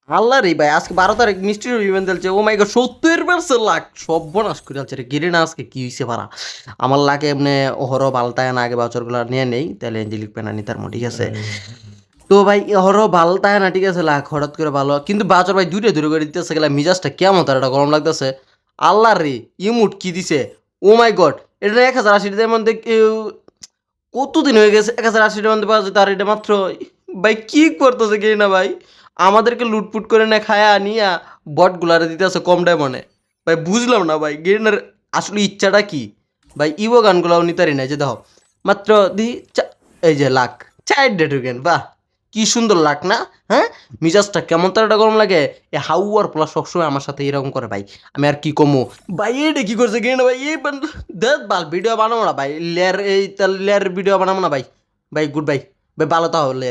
আল্লাহ রে ভাই আজকে 12 তারিখ মিষ্টির ইভেন্ট চলছে। ও মাই গড 70% লাখ সর্বনাশ করে আছে রে গিরে না আজকে কি হইছে পারা আমার লাগে এমনি হর বালতায় না আগে বাছরগুলো নিয়ে নেই তাহলে এঞ্জেলিক পেনা নিতার মো ঠিক আছে। তো ভাই হর বালতায় না ঠিক আছে লাখ হঠাৎ করে ভালো কিন্তু বাছর ভাই দুইটা দূরে করে দিতেছে গেলে মিজাজটা কেমন তার একটা গরম লাগতেছে। আল্লাহ রে ইমুট কি দিছে। ও মাই গড এটা 1080 মধ্যে কতদিন হয়ে গেছে 1080 মধ্যে পাওয়া যেত আর এটা মাত্র ভাই কি করতেছে কি না ভাই আমাদেরকে লুটপুট করে না খায়া নিয়া বট গুলারে দিতেছে কম ডায়মন্ডে। ভাই বুঝলাম না ভাই গেরিনার আসলে ইচ্ছাটা কি ভাই ইভো গানগুলাও নিতারি না যে দেখো মাত্র দি এই যে লাখ 4 ঢুকেন বাহ কি সুন্দর লাখ না। হ্যাঁ মিজাজটা কেমন তার একটা গরম লাগে এ হাউয়ার প্লাস সবসময় আমার সাথে এরকম করে ভাই আমি আর কি কমু ভাই এটা কি করছে কি না ভাই এই দেখ বাল ভিডিও বানাবো না ভাই লেয়ার এই লেয়ার ভিডিও বানাবো না ভাই ভাই গুড বাই ভাই ভালো তাহলে